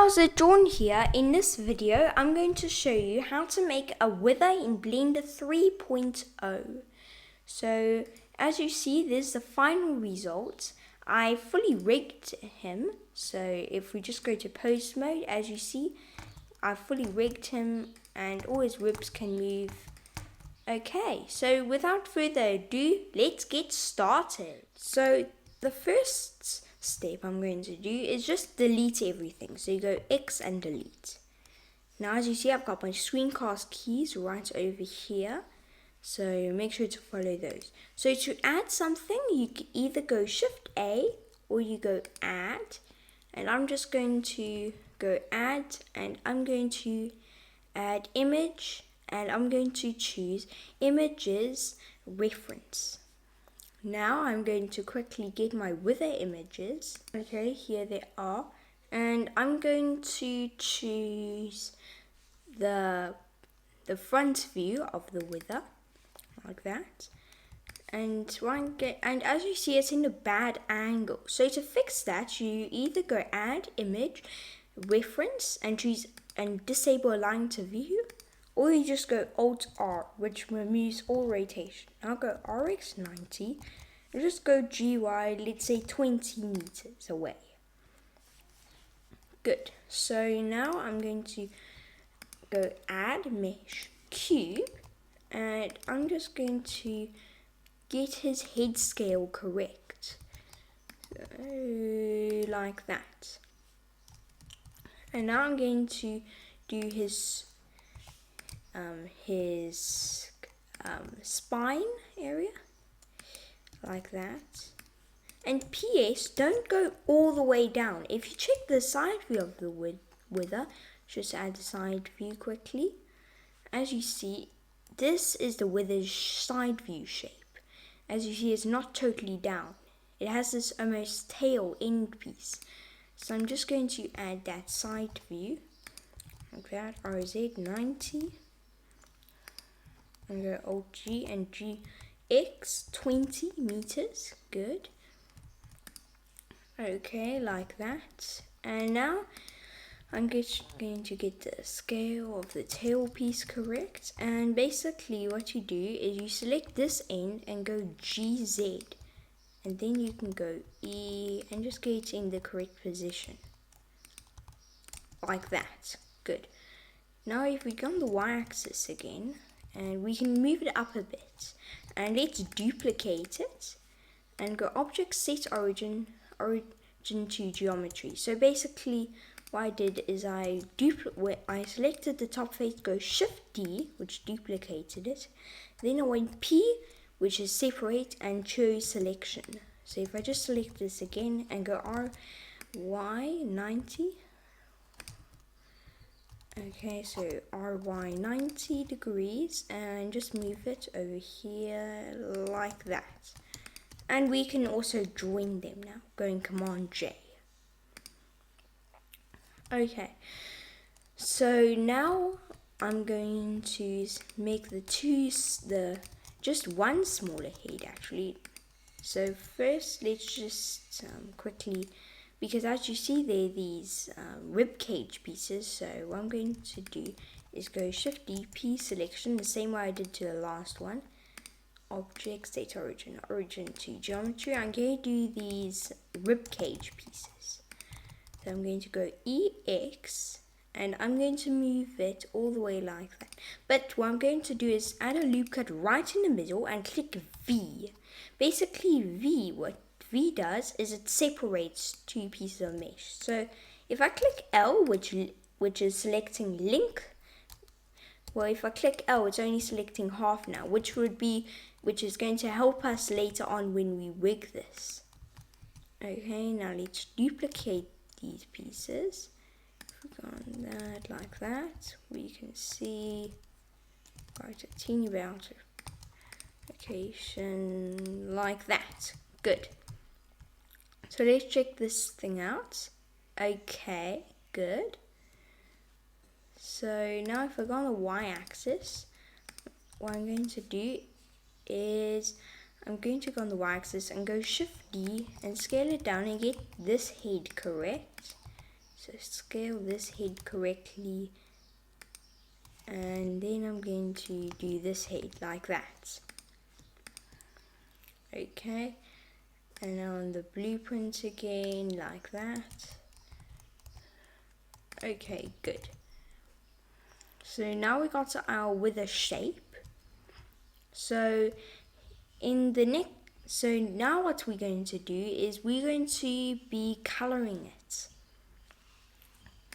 How's it drawn here? In this video, I'm going to show you how to make a wither in Blender 3.0. So, as you see, this is the final result. I fully rigged him. So, if we just go to pose mode, as you see, I fully rigged him and all his ribs can move. Okay, so without further ado, let's get started. So, the first step I'm going to do is just delete everything. So you go X and delete. Now as you see, I've got my screencast keys right over here. So make sure to follow those. So to add something, you can either go Shift A or you go Add. And I'm just going to go Add and I'm going to add image and I'm going to choose images reference. Now I'm going to quickly get my wither images. Okay, here they are. And I'm going to choose the front view of the wither, like that. And as you see, it's in a bad angle. So to fix that, you either go Add Image, Reference, and choose and disable Align to View, or you just go Alt R, which removes all rotation. I'll go RX 90 and just go GY, let's say 20 meters away. Good. So now I'm going to go Add Mesh Cube and I'm just going to get his head scale correct. So, like that. And now I'm going to do his spine area, like that. And PS, don't go all the way down. If you check the side view of the wither, just add the side view quickly. As you see, this is the wither's side view shape. As you see, it's not totally down. It has this almost tail end piece. So I'm just going to add that side view, like that, RZ 90. I'm going to Alt G and GX 20 meters. Good. Okay, like that. And now I'm going to get the scale of the tail piece correct. And basically what you do is you select this end and go GZ. And then you can go E and just get it in the correct position. Like that. Good. Now if we go on the y-axis again, and we can move it up a bit. And let's duplicate it. And go Object Set Origin to Geometry. So basically what I did is I selected the top face, go Shift D, which duplicated it. Then I went P, which is separate, and chose selection. So if I just select this again and go RY 90. Okay, so RY 90 degrees and just move it over here like that. And we can also join them now, going Command J. Okay, so now I'm going to make just one smaller head actually. So first let's just quickly, because as you see there are these rib cage pieces, so what I'm going to do is go Shift D, P selection, the same way I did to the last one. Object, State Origin, Origin to Geometry. I'm going to do these rib cage pieces. So I'm going to go EX and I'm going to move it all the way like that. But what I'm going to do is add a loop cut right in the middle and click V. Basically what V does is it separates two pieces of mesh. So if I click L, which is selecting link, well, if I click L, it's only selecting half now, which is going to help us later on when we rig this. Okay, now let's duplicate these pieces. If we go on that like that, we can see quite a teeny bit out of location like that. Good. So let's check this thing out. Okay, good. So now if I go on the y-axis, what I'm going to do is I'm going to go on the y-axis and go Shift D and scale it down and get this head correct. So scale this head correctly, and then I'm going to do this head like that. Okay, and now on the blueprint again like that. Okay, good. So now we got our wither shape. So in the next, so now what we're going to do is we're going to be coloring it.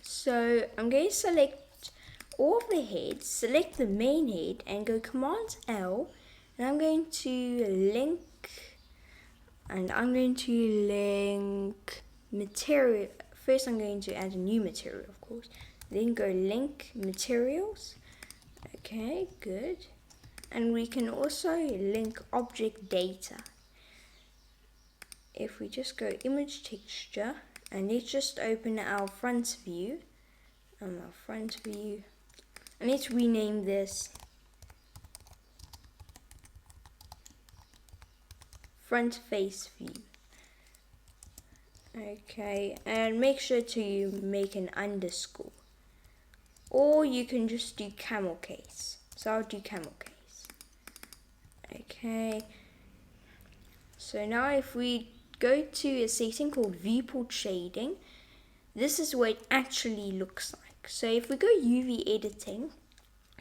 So I'm going to select all of the heads, select the main head and go Command L, and I'm going to link material. First I'm going to add a new material, of course. Then go link materials. Okay, good. And we can also link object data. If we just go image texture, and let's just open our front view. And let's rename this front face view. Okay, and make sure to make an underscore. Or you can just do camel case. So I'll do camel case. Okay. So now if we go to a setting called viewport shading, this is what it actually looks like. So if we go UV editing,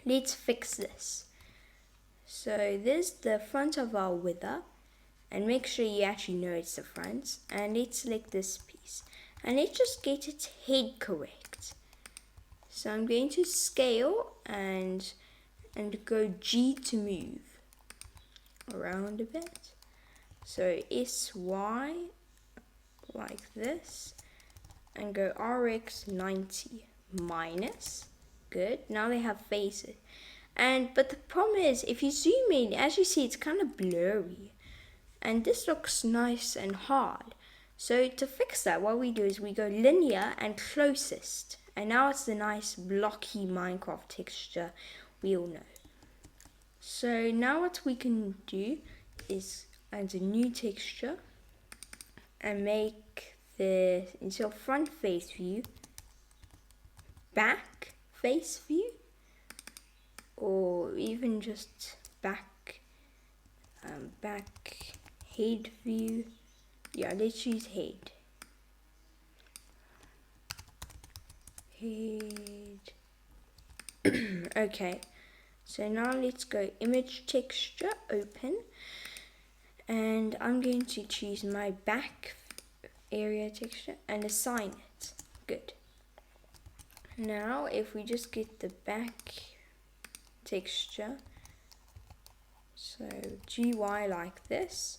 let's fix this. So this is the front of our wither, and make sure you actually know it's the front, and let's select this piece, and let's just get its head correct. So I'm going to scale and go G to move around a bit. So SY like this, and go RX 90 minus. Good. Now they have faces. But the problem is, if you zoom in, as you see, it's kind of blurry. And this looks nice and hard. So to fix that, what we do is we go linear and closest. And now it's the nice blocky Minecraft texture we all know. So now what we can do is add a new texture and make the, instead of front face view, back face view, or even just back head view. Yeah, let's use head. Okay, so now let's go image texture, open, and I'm going to choose my back area texture and assign it. Good. Now if we just get the back texture, so GY like this.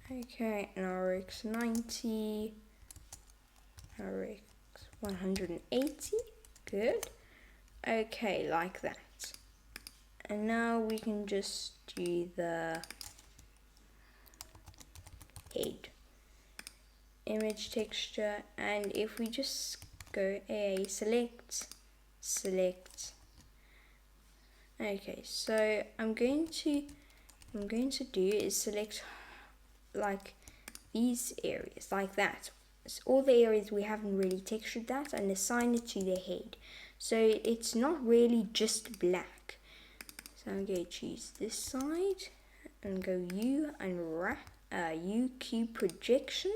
Okay, and RX 90, RX 180, good. Okay, like that. And now we can just do the head. Image texture, and if we just go select. Okay, so I'm going to do is select like these areas like that. So all the areas we haven't really textured that, and assign it to the head. So it's not really just black. So I'm going to choose this side and go U and UQ projection.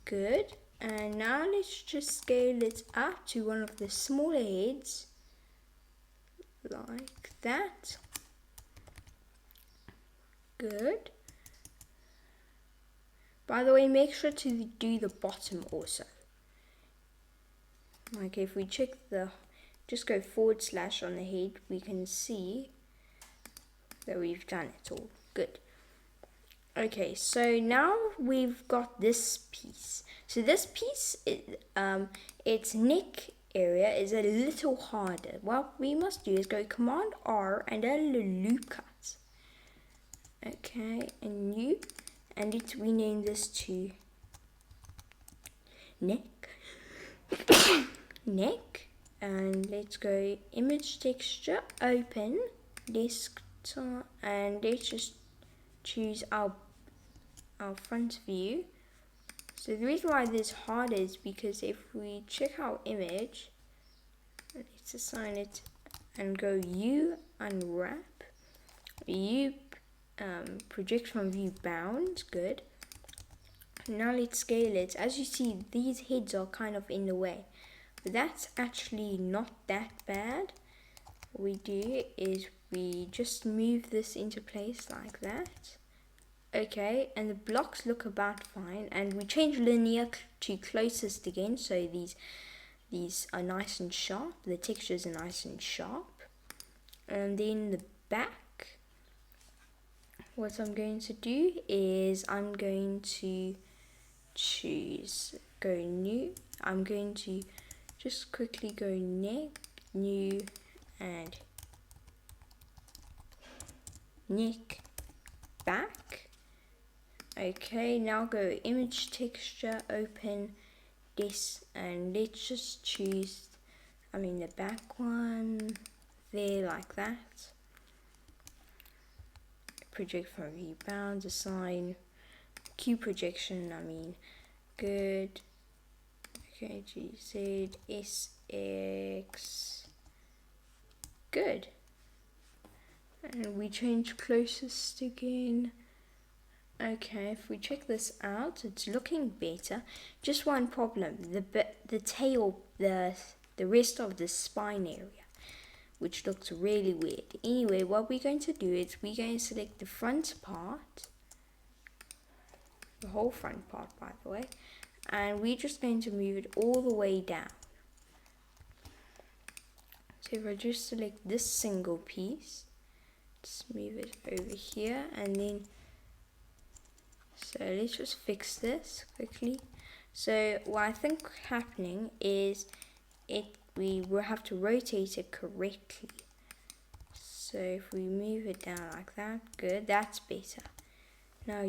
Good. And now let's just scale it up to one of the smaller heads like that. Good. By the way, make sure to do the bottom also. Like if we check just go / on the head, we can see that we've done it all. Good. Okay, so now we've got this piece. So this piece, its neck area is a little harder. What we must do is go Command R and a loop cut. Okay, and let's rename this to neck. Neck, and let's go image texture, open, desktop, and let's just choose our front view. So the reason why this is hard is because if we check our image, let's assign it and go U unwrap, U project from view bound, good. Now let's scale it. As you see, these heads are kind of in the way, but that's actually not that bad. What we do is we just move this into place like that. Okay, and the blocks look about fine, and we change linear to closest again, so these are nice and sharp, the textures are nice and sharp. And then the back, what I'm going to do is I'm going to choose go new. I'm going to just quickly go new and neck back. Okay, now go image texture, open this, and let's just choose the back one there like that. Project from view bound, assign Q projection, good. Okay, GZ, SX, good. And we change closest again. Okay, if we check this out, it's looking better. Just one problem, the tail, the rest of the spine area, which looks really weird. Anyway, what we're going to do is we're going to select the front part, the whole front part by the way, and we're just going to move it all the way down. So if I just select this single piece, just move it over here, and then so let's just fix this quickly. So what I think happening is we will have to rotate it correctly. So if we move it down like that, good, that's better. Now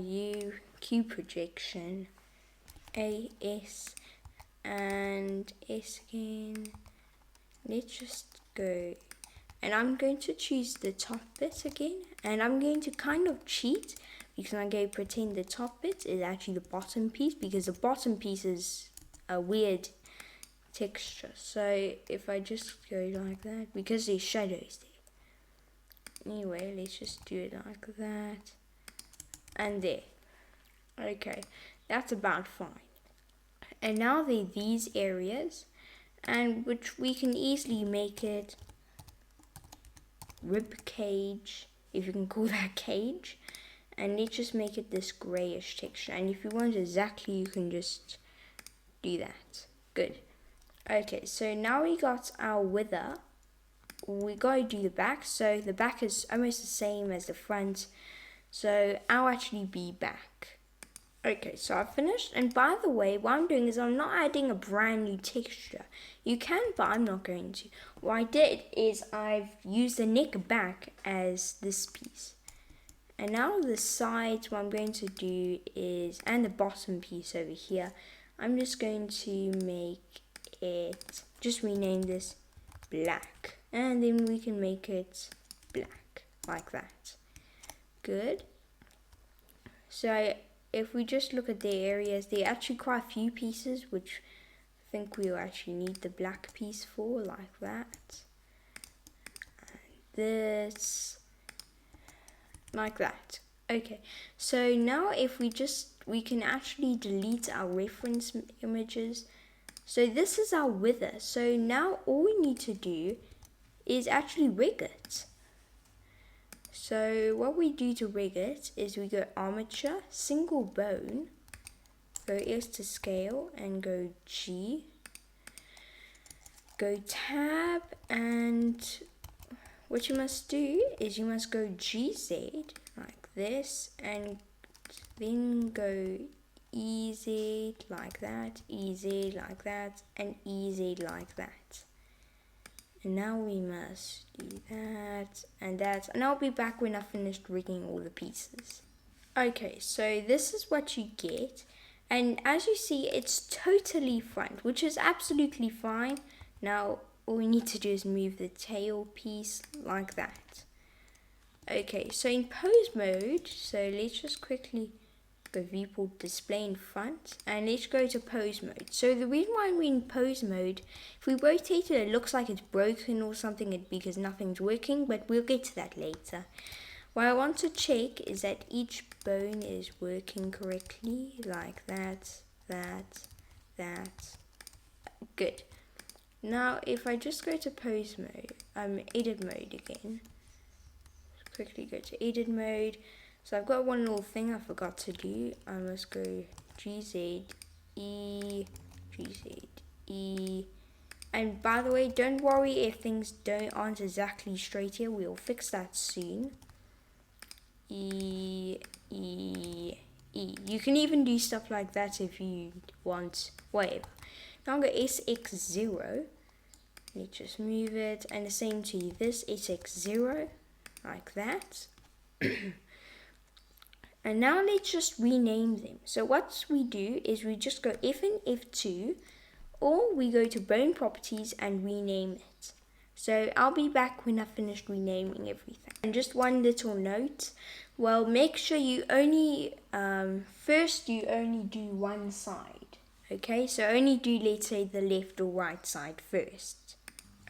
Q projection, AS and S again. Let's just go, and I'm going to choose the top bit again, and I'm going to kind of cheat because I'm going to pretend the top bit is actually the bottom piece, because the bottom piece is a weird texture. So if I just go like that, because there's shadows there. Anyway, let's just do it like that, and there. Okay, that's about fine. And now there are these areas, and which we can easily make it rib cage, if you can call that cage, and let's just make it this grayish texture. And if you want exactly, you can just do that. Good. Okay, so now we got our wither. We gotta do the back. So the back is almost the same as the front, so I'll actually be back. Okay, so I've finished, and by the way, what I'm doing is I'm not adding a brand new texture. You can, but I'm not going to. What I did is I've used the neck back as this piece. And now the sides, what I'm going to do is, and the bottom piece over here, I'm just going to make it, just rename this black. And then we can make it black, like that. Good. So if we just look at the areas, there are actually quite a few pieces which I think we'll actually need the black piece for, like that. And this, like that. Okay, so now if we can actually delete our reference images. So this is our wither. So now all we need to do is actually rig it. So what we do to rig it is we go armature, single bone, go S to scale, and go G, go tab, and what you must do is you must go GZ like this, and then go EZ like that, EZ like that, and EZ like that. And now we must do that and that, and I'll be back when I've finished rigging all the pieces. Okay, so this is what you get, and as you see, it's totally front, which is absolutely fine. Now all we need to do is move the tail piece like that. Okay, so in pose mode, so let's just quickly go viewport display in front, and let's go to pose mode. So the reason why we're in pose mode, if we rotate it, it looks like it's broken or something because nothing's working, but we'll get to that later. What I want to check is that each bone is working correctly, like that. Good. Now if I just go to pose mode, edit mode again, quickly go to edit mode. So I've got one little thing I forgot to do. I must go GZ E. And by the way, don't worry if things aren't exactly straight here. We'll fix that soon. E. You can even do stuff like that if you want, whatever. Now I'm going to SX0. Let's just move it. And the same to this, SX0. Like that. And now let's just rename them. So what we do is we just go F and F2, or we go to bone properties and rename it. So I'll be back when I've finished renaming everything. And just one little note, well, make sure you only, first you only do one side. Okay, so only do, let's say, the left or right side first.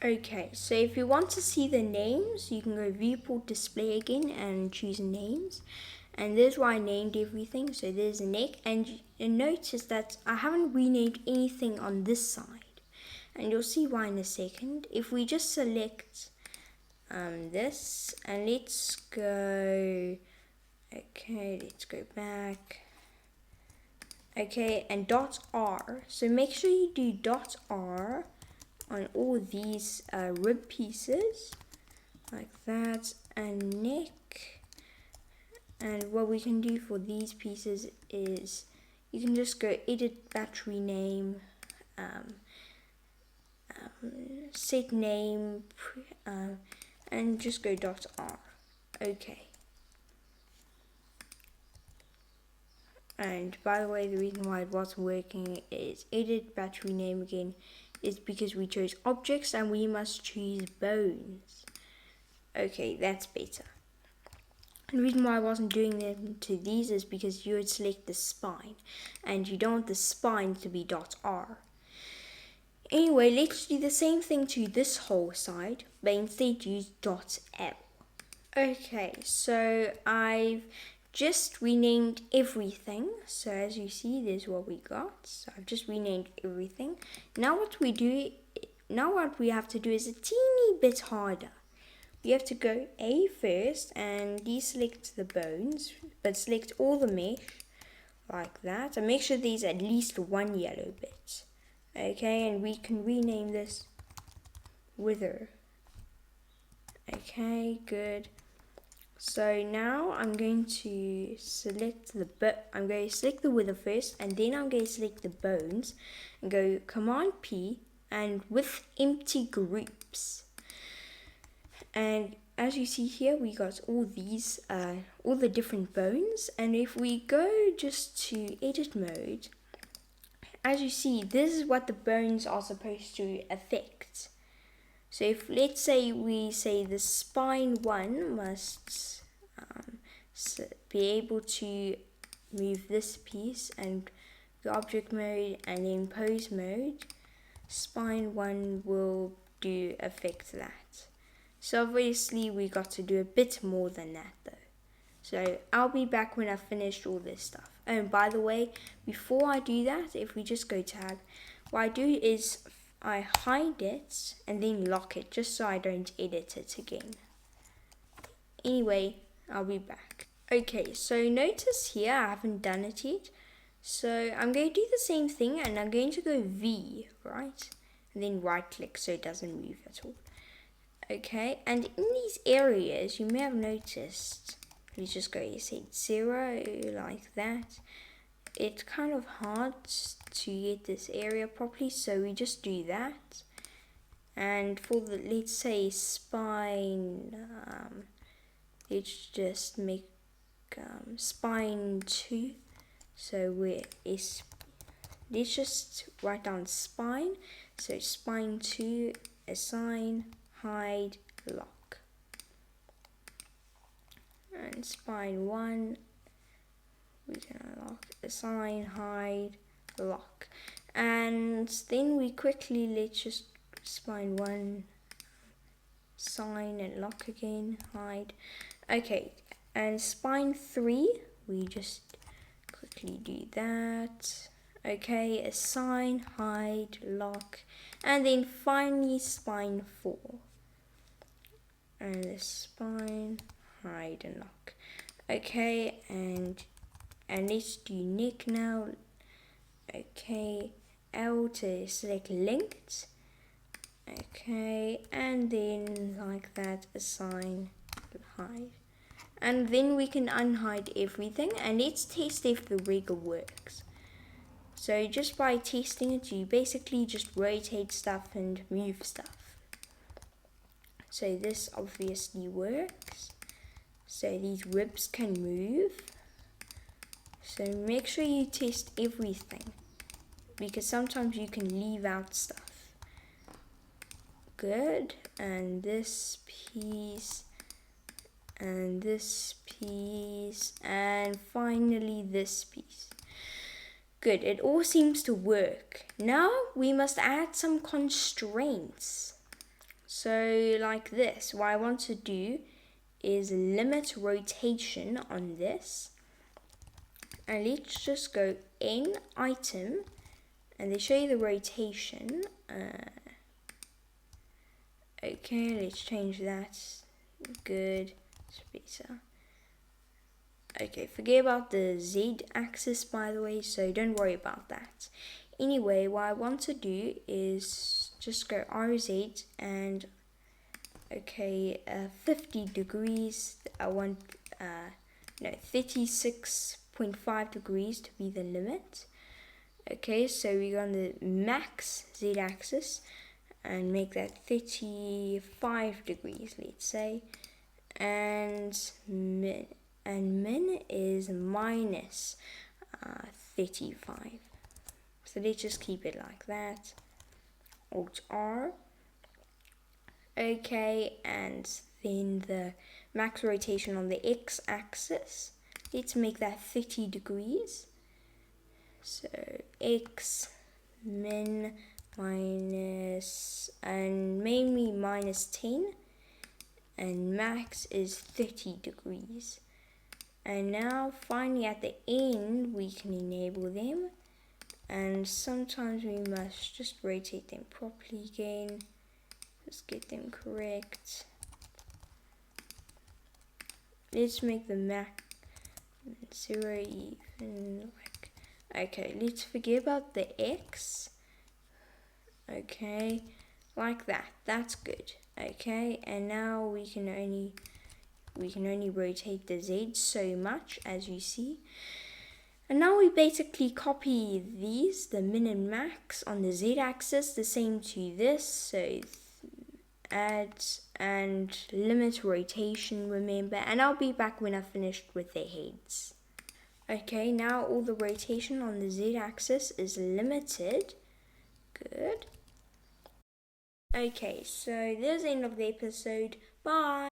Okay, so if you want to see the names, you can go viewport display again and choose names. And there's why I named everything. So there's a neck, and notice that I haven't renamed anything on this side, and you'll see why in a second. If we just select this, and let's go, okay, let's go back, okay, and .r. So make sure you do .r on all these rib pieces, like that, and neck. And what we can do for these pieces is you can just go edit battery name, set name, and just go .r. Okay. And by the way, the reason why it wasn't working is edit battery name again is because we chose objects and we must choose bones. Okay, that's better. The reason why I wasn't doing them to these is because you would select the spine, and you don't want the spine to be .r. Anyway, let's do the same thing to this whole side, but instead use .l. Okay, so I've just renamed everything. So as you see, there's what we got. So I've just renamed everything. Now what we have to do is a teeny bit harder. We have to go A first and deselect the bones, but select all the mesh like that, and make sure there's at least one yellow bit. Okay, and we can rename this wither. Okay, good. So now I'm going to select the wither first, and then I'm going to select the bones and go Command P and with empty groups. And as you see here, we got all these, all the different bones. And if we go just to edit mode, as you see, this is what the bones are supposed to affect. So if, let's say, we say the spine one must be able to move this piece, and the object mode and then pose mode, spine one will do affect that. So obviously we got to do a bit more than that though. So I'll be back when I've finished all this stuff. And by the way, before I do that, if we just go tab, what I do is I hide it and then lock it just so I don't edit it again. Anyway, I'll be back. Okay, so notice here I haven't done it yet. So I'm going to do the same thing, and I'm going to go V, right? And then right click so it doesn't move at all. Okay, and in these areas you may have noticed, let's just go Z0 like that. It's kind of hard to get this area properly, so we just do that. And for the, let's say, spine, let's just make spine 2. So let's just write down spine. So spine 2, assign, hide, lock. And spine 1, we can unlock, assign, hide, lock. And then we quickly, let's just spine 1, sign and lock again, hide. Okay, and spine 3, we just quickly do that. Okay, assign, hide, lock, and then finally spine 4. And the spine, hide and lock. Okay, and let's do neck now. Okay, L to select linked. Okay, and then like that, assign, hide. And then we can unhide everything, and let's test if the rigger works. So just by testing it, you basically just rotate stuff and move stuff. So this obviously works. So these ribs can move. So make sure you test everything, because sometimes you can leave out stuff. Good. And this piece, and this piece, and finally this piece. Good, it all seems to work. Now we must add some constraints. So like this, what I want to do is limit rotation on this. And let's just go in item, and they show you the rotation. Okay, let's change that. Good, it's better. Okay, forget about the Z axis, by the way, so don't worry about that. Anyway, what I want to do is just go RZ and 50 degrees. I want 36.5 degrees to be the limit. Okay, so we go on the max Z axis and make that 35 degrees, let's say, and min is minus 35. So let's just keep it like that. Alt R. Okay, and then the max rotation on the X axis, let's make that 30 degrees. So X min minus, and mainly minus 10, and max is 30 degrees. And now finally at the end we can enable them, and sometimes we must just rotate them properly again. Let's get them correct. Let's make the max 0 even, like, okay, let's forget about the X. Okay, like that, that's good. Okay, and now we can only rotate the Z so much, as you see. And now we basically copy these, the min and max on the Z axis, the same to this. So add and limit rotation, remember, and I'll be back when I've finished with their heads. Okay, now all the rotation on the Z axis is limited. Good. Okay, so there's the end of the episode. Bye.